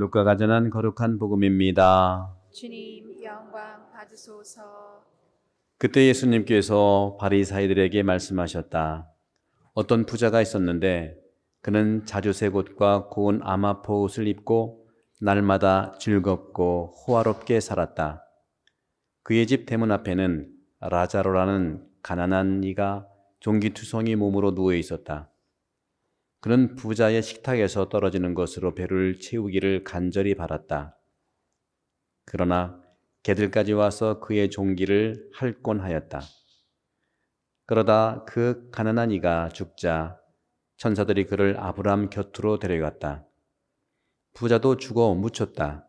루카가 전한 거룩한 복음입니다. 주님 영광 받으소서. 그때 예수님께서 바리사이들에게 말씀하셨다. 어떤 부자가 있었는데 그는 자주 새 옷과 고운 아마포 옷을 입고 날마다 즐겁고 호화롭게 살았다. 그의 집 대문 앞에는 라자로라는 가난한 이가 종기투성이 몸으로 누워 있었다. 그는 부자의 식탁에서 떨어지는 것으로 배를 채우기를 간절히 바랐다. 그러나 개들까지 와서 그의 종기를 할곤 하였다. 그러다 그 가난한 이가 죽자 천사들이 그를 아브람 곁으로 데려갔다. 부자도 죽어 묻혔다.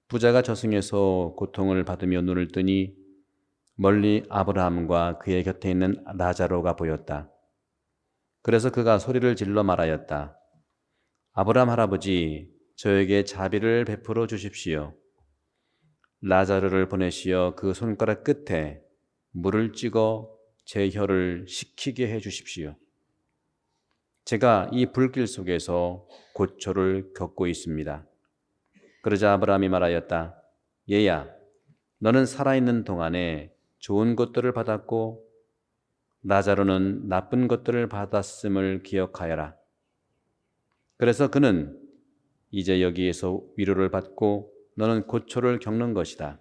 부자가 저승에서 고통을 받으며 눈을 뜨니 멀리 아브라함과 그의 곁에 있는 라자로가 보였다. 그래서 그가 소리를 질러 말하였다. 아브라함 할아버지, 저에게 자비를 베풀어 주십시오. 라자로를 보내시어 그 손가락 끝에 물을 찍어 제 혀를 식히게 해 주십시오. 제가 이 불길 속에서 고초를 겪고 있습니다. 그러자 아브라함이 말하였다. 얘야, 너는 살아있는 동안에 좋은 것들을 받았고 라자로는 나쁜 것들을 받았음을 기억하여라. 그래서 그는 이제 여기에서 위로를 받고 너는 고초를 겪는 것이다.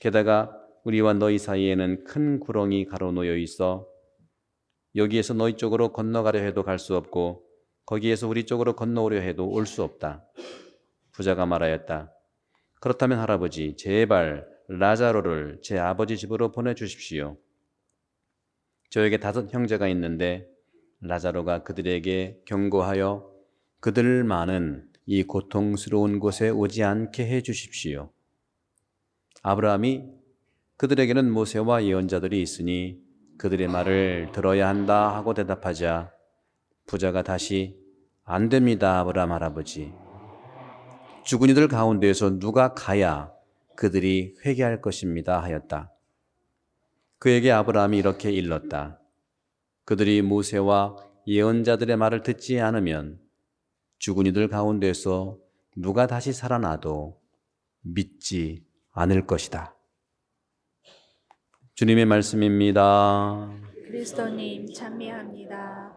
게다가 우리와 너희 사이에는 큰 구렁이 가로놓여 있어 여기에서 너희 쪽으로 건너가려 해도 갈 수 없고 거기에서 우리 쪽으로 건너오려 해도 올 수 없다. 부자가 말하였다. 그렇다면 할아버지, 제발 라자로를 제 아버지 집으로 보내주십시오. 저에게 5 형제가 있는데 라자로가 그들에게 경고하여 그들만은 이 고통스러운 곳에 오지 않게 해 주십시오. 아브라함이 그들에게는 모세와 예언자들이 있으니 그들의 말을 들어야 한다 하고 대답하자 부자가 다시 안 됩니다, 아브라함 할아버지. 죽은 이들 가운데에서 누가 가야 그들이 회개할 것입니다 하였다. 그에게 아브라함이 이렇게 일렀다. 그들이 모세와 예언자들의 말을 듣지 않으면 죽은 이들 가운데서 누가 다시 살아나도 믿지 않을 것이다. 주님의 말씀입니다. 그리스도님 찬미합니다.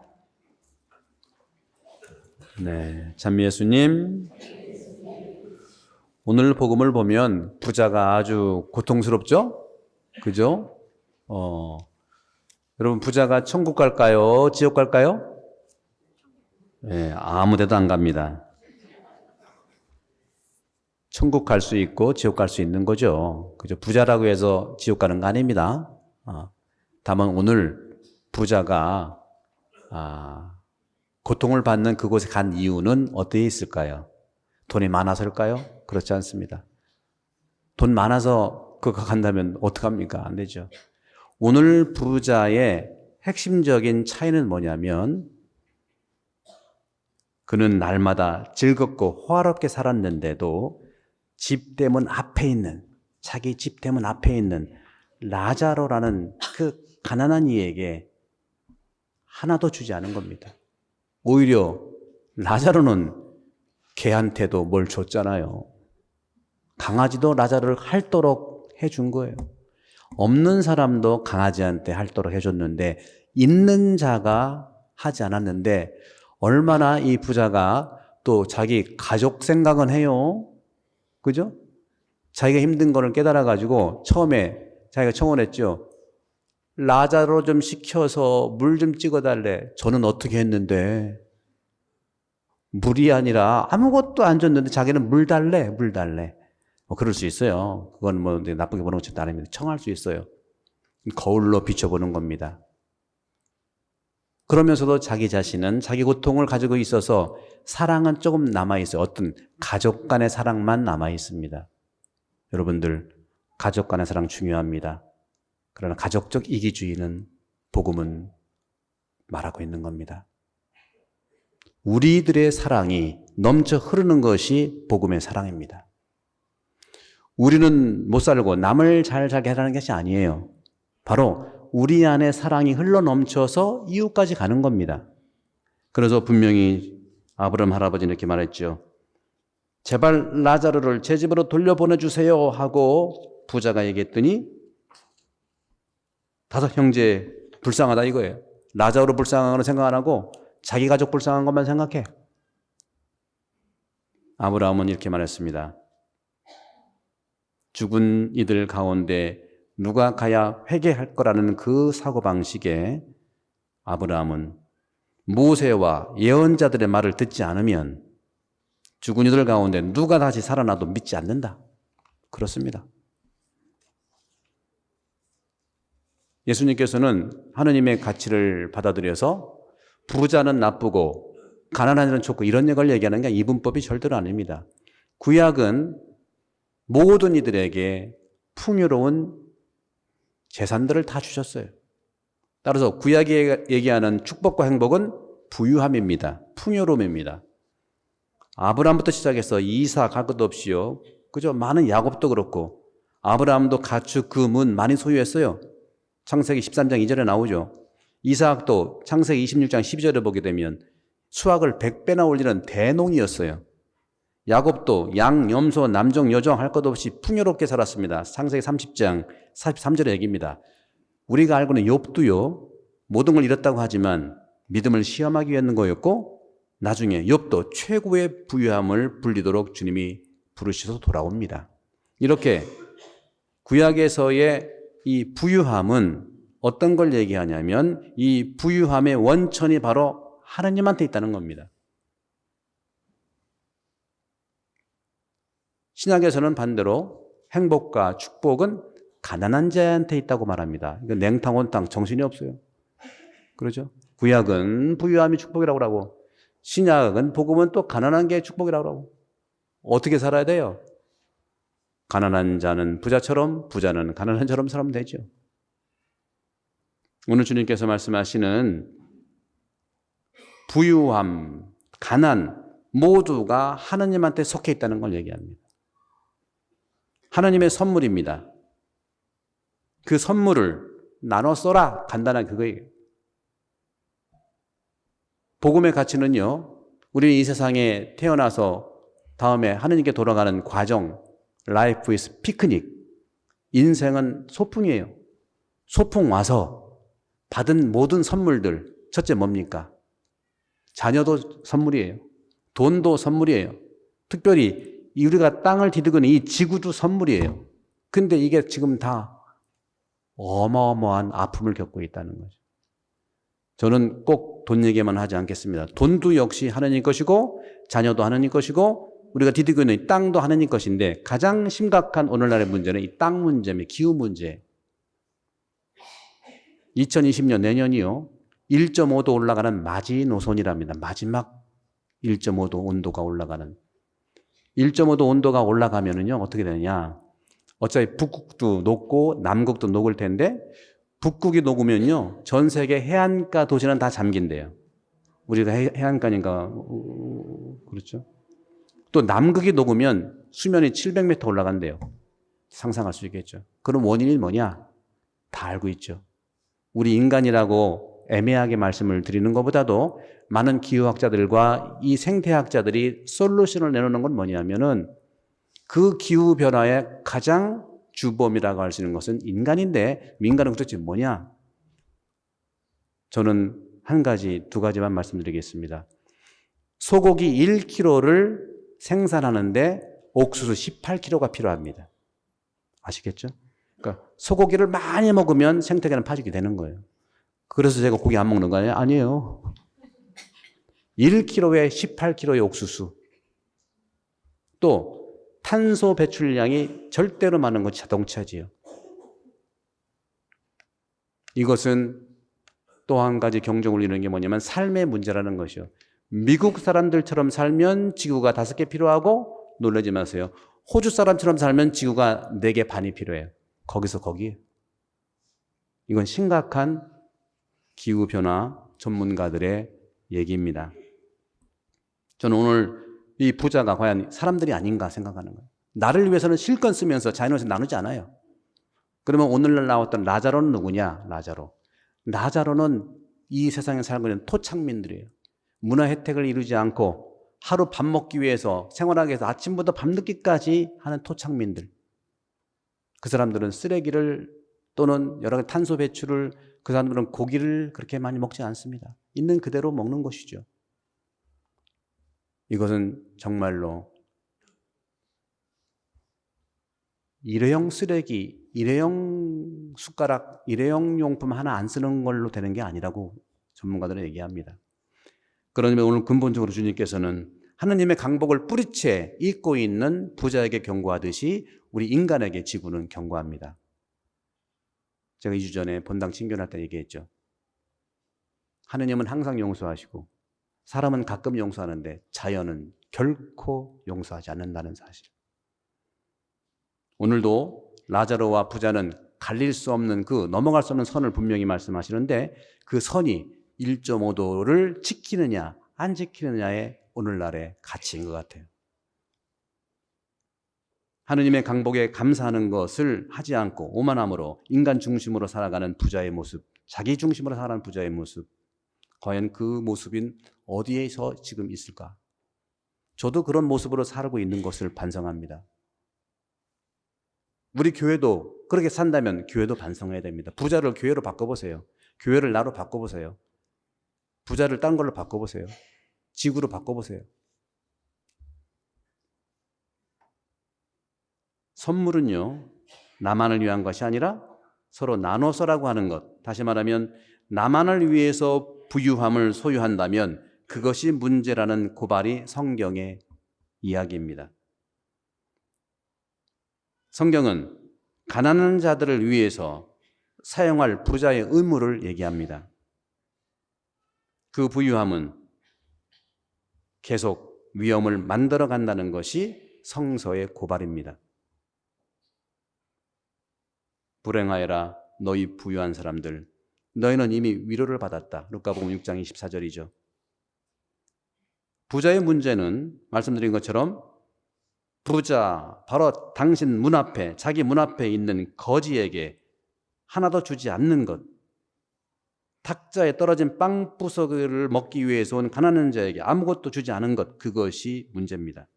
네, 찬미 예수님. 오늘 복음을 보면 부자가 아주 고통스럽죠? 그죠? 여러분 부자가 천국 갈까요? 지옥 갈까요? 네, 아무 데도 안 갑니다. 천국 갈 수 있고 지옥 갈 수 있는 거죠. 그죠? 부자라고 해서 지옥 가는 거 아닙니다. 다만 오늘 부자가 고통을 받는 그곳에 간 이유는 어디에 있을까요? 돈이 많아서일까요? 그렇지 않습니다. 돈 많아서 그거 간다면 어떡합니까? 안 되죠. 오늘 부자의 핵심적인 차이는 뭐냐면 그는 날마다 즐겁고 호화롭게 살았는데도 집 대문 앞에 있는 자기 집 대문 앞에 있는 라자로라는 그 가난한 이에게 하나도 주지 않은 겁니다. 오히려 라자로는 개한테도 뭘 줬잖아요. 강아지도 라자로를 핥도록 해준 거예요. 없는 사람도 강아지한테 핥도록 해줬는데 있는 자가 하지 않았는데 얼마나 이 부자가 또 자기 가족 생각은 해요. 그죠? 자기가 힘든 거를 깨달아가지고 처음에 자기가 청혼했죠. 라자로 좀 시켜서 물 좀 찍어달래. 저는 어떻게 했는데 물이 아니라 아무것도 안 줬는데 자기는 물 달래, 물 달래. 그럴 수 있어요. 그건 뭐 나쁘게 보는 것도 아닙니다. 청할 수 있어요. 거울로 비춰보는 겁니다. 그러면서도 자기 자신은 자기 고통을 가지고 있어서 사랑은 조금 남아있어요. 어떤 가족 간의 사랑만 남아있습니다. 여러분들, 가족 간의 사랑 중요합니다. 그러나 가족적 이기주의는 복음은 말하고 있는 겁니다. 우리들의 사랑이 넘쳐 흐르는 것이 복음의 사랑입니다. 우리는 못 살고 남을 잘 살게 하라는 것이 아니에요. 바로 우리 안에 사랑이 흘러 넘쳐서 이웃까지 가는 겁니다. 그래서 분명히 아브라함 할아버지는 이렇게 말했죠. 제발 라자르를 제 집으로 돌려보내주세요 하고 부자가 얘기했더니 다섯 형제 불쌍하다 이거예요. 라자르 불쌍한 건 생각 안 하고 자기 가족 불쌍한 것만 생각해. 아브라함은 이렇게 말했습니다. 죽은 이들 가운데 누가 가야 회개할 거라는 그 사고방식에 아브라함은 모세와 예언자들의 말을 듣지 않으면 죽은 이들 가운데 누가 다시 살아나도 믿지 않는다. 그렇습니다. 예수님께서는 하느님의 가치를 받아들여서 부자는 나쁘고 가난한 이는 좋고 이런 걸 얘기하는 게 이분법이 절대로 아닙니다. 구약은 모든 이들에게 풍요로운 재산들을 다 주셨어요. 따라서 구약이 얘기하는 축복과 행복은 부유함입니다. 풍요로움입니다. 아브라함부터 시작해서 이삭 할 것도 없이요. 그죠? 많은 야곱도 그렇고 아브라함도 가축, 금은 많이 소유했어요. 창세기 13장 2절에 나오죠. 이삭도 창세기 26장 12절에 보게 되면 수확을 100배나 올리는 대농이었어요. 야곱도 양, 염소, 남종, 여종 할 것 없이 풍요롭게 살았습니다. 창세기 30장 43절의 얘기입니다. 우리가 알고는 욥도요. 모든 걸 잃었다고 하지만 믿음을 시험하기 위한 거였고 나중에 욥도 최고의 부유함을 불리도록 주님이 부르셔서 돌아옵니다. 이렇게 구약에서의 이 부유함은 어떤 걸 얘기하냐면 이 부유함의 원천이 바로 하나님한테 있다는 겁니다. 신약에서는 반대로 행복과 축복은 가난한 자한테 있다고 말합니다. 이거 냉탕, 온탕, 정신이 없어요. 그러죠? 구약은 부유함이 축복이라고 하고 신약은 복음은 또 가난한 게 축복이라고 하고 어떻게 살아야 돼요? 가난한 자는 부자처럼 부자는 가난한 자처럼 살면 되죠. 오늘 주님께서 말씀하시는 부유함, 가난 모두가 하나님한테 속해 있다는 걸 얘기합니다. 하나님의 선물입니다. 그 선물을 나눠 써라. 간단한 그거예요. 복음의 가치는요. 우리는 이 세상에 태어나서 다음에 하나님께 돌아가는 과정, life is picnic. 인생은 소풍이에요. 소풍 와서 받은 모든 선물들, 첫째 뭡니까? 자녀도 선물이에요. 돈도 선물이에요. 특별히 우리가 땅을 디디고는 이 지구도 선물이에요. 근데 이게 지금 다 어마어마한 아픔을 겪고 있다는 거죠. 저는 꼭 돈 얘기만 하지 않겠습니다. 돈도 역시 하나님 것이고 자녀도 하나님 것이고 우리가 디디고 있는 이 땅도 하나님 것인데 가장 심각한 오늘날의 문제는 이 땅 문제입니다. 기후 문제. 2020년 내년이요. 1.5도 올라가는 마지노선이랍니다. 마지막 1.5도 온도가 올라가는. 1.5도 온도가 올라가면은요, 어떻게 되느냐. 어차피 북극도 녹고 남극도 녹을 텐데, 북극이 녹으면요, 전 세계 해안가 도시는 다 잠긴대요. 우리가 해안가니까, 그렇죠. 또 남극이 녹으면 수면이 700m 올라간대요. 상상할 수 있겠죠. 그럼 원인이 뭐냐? 다 알고 있죠. 우리 인간이라고 애매하게 말씀을 드리는 것보다도 많은 기후학자들과 이 생태학자들이 솔루션을 내놓는 건 뭐냐면은 그 기후변화의 가장 주범이라고 할 수 있는 것은 인간인데 인간은 도대체 뭐냐? 저는 한 가지, 두 가지만 말씀드리겠습니다. 소고기 1kg를 생산하는데 옥수수 18kg가 필요합니다. 아시겠죠? 그러니까 소고기를 많이 먹으면 생태계는 파지게 되는 거예요. 그래서 제가 고기 안 먹는 거 아니에요? 아니에요. 1kg에 18kg의 옥수수. 또 탄소 배출량이 절대로 많은 것이 자동차지요. 이것은 또 한 가지 경종을 울리는 게 뭐냐면 삶의 문제라는 것이요. 미국 사람들처럼 살면 지구가 5개 필요하고 놀라지 마세요. 호주 사람처럼 살면 지구가 4개 반이 필요해요. 거기서 거기. 이건 심각한 기후변화 전문가들의 얘기입니다. 저는 오늘 이 부자가 과연 사람들이 아닌가 생각하는 거예요. 나를 위해서는 실컷 쓰면서 자연에서 나누지 않아요. 그러면 오늘날 나왔던 라자로는 누구냐? 라자로는 이 세상에 살고 있는 토착민들이에요. 문화 혜택을 이루지 않고 하루 밥 먹기 위해서 생활하기 위해서 아침부터 밤늦게까지 하는 토착민들, 그 사람들은 쓰레기를 또는 여러 가지 탄소 배출을, 그 사람들은 고기를 그렇게 많이 먹지 않습니다. 있는 그대로 먹는 것이죠. 이것은 정말로 일회용 쓰레기, 일회용 숟가락, 일회용 용품 하나 안 쓰는 걸로 되는 게 아니라고 전문가들은 얘기합니다. 그러면 오늘 근본적으로 주님께서는 하느님의 강복을 뿌리채 잊고 있는 부자에게 경고하듯이 우리 인간에게 지구는 경고합니다. 제가 2주 전에 본당 친견할 때 얘기했죠. 하느님은 항상 용서하시고 사람은 가끔 용서하는데 자연은 결코 용서하지 않는다는 사실. 오늘도 라자로와 부자는 갈릴 수 없는 그 넘어갈 수 없는 선을 분명히 말씀하시는데 그 선이 1.5도를 지키느냐 안 지키느냐의 오늘날의 가치인 것 같아요. 하느님의 강복에 감사하는 것을 하지 않고 오만함으로 인간 중심으로 살아가는 부자의 모습, 자기 중심으로 살아가는 부자의 모습, 과연 그 모습인 어디에서 지금 있을까? 저도 그런 모습으로 살고 있는 것을 반성합니다. 우리 교회도 그렇게 산다면 교회도 반성해야 됩니다. 부자를 교회로 바꿔보세요. 교회를 나로 바꿔보세요. 부자를 딴 걸로 바꿔보세요. 지구로 바꿔보세요. 선물은요, 나만을 위한 것이 아니라 서로 나눠서라고 하는 것. 다시 말하면 나만을 위해서 부유함을 소유한다면 그것이 문제라는 고발이 성경의 이야기입니다. 성경은 가난한 자들을 위해서 사용할 부자의 의무를 얘기합니다. 그 부유함은 계속 위험을 만들어 간다는 것이 성서의 고발입니다. 불행하여라 너희 부유한 사람들, 너희는 이미 위로를 받았다. 루카복음 6장 24절이죠. 부자의 문제는 말씀드린 것처럼 부자, 바로 당신 문 앞에, 자기 문 앞에 있는 거지에게 하나도 주지 않는 것, 탁자에 떨어진 빵 부서기를 먹기 위해서 온 가난한 자에게 아무것도 주지 않은 것, 그것이 문제입니다.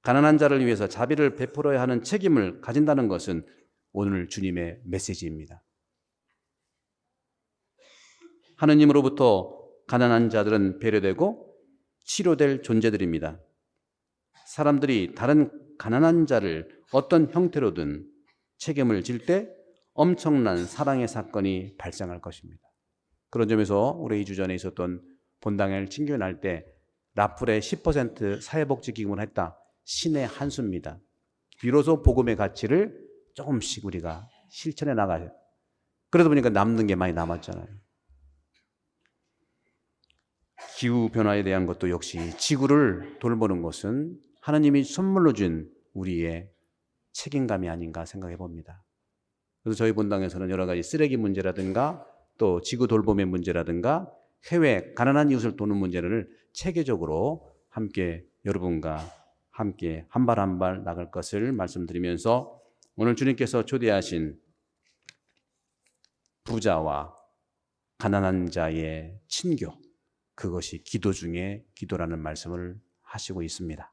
가난한 자를 위해서 자비를 베풀어야 하는 책임을 가진다는 것은 오늘 주님의 메시지입니다. 하느님으로부터 가난한 자들은 배려되고 치료될 존재들입니다. 사람들이 다른 가난한 자를 어떤 형태로든 책임을 질 때 엄청난 사랑의 사건이 발생할 것입니다. 그런 점에서 우리 2주 전에 있었던 본당을 친교할 때 라플의 10% 사회복지기금을 했다. 신의 한 수입니다. 비로소 복음의 가치를 조금씩 우리가 실천해 나가요. 그러다 보니까 남는 게 많이 남았잖아요. 기후변화에 대한 것도 역시 지구를 돌보는 것은 하나님이 선물로 준 우리의 책임감이 아닌가 생각해 봅니다. 그래서 저희 본당에서는 여러 가지 쓰레기 문제라든가 또 지구 돌봄의 문제라든가 해외 가난한 이웃을 도우는 문제를 체계적으로 함께 여러분과 함께 한 발 한 발 나갈 것을 말씀드리면서 오늘 주님께서 초대하신 부자와 가난한 자의 친교, 그것이 기도 중에 기도라는 말씀을 하시고 있습니다.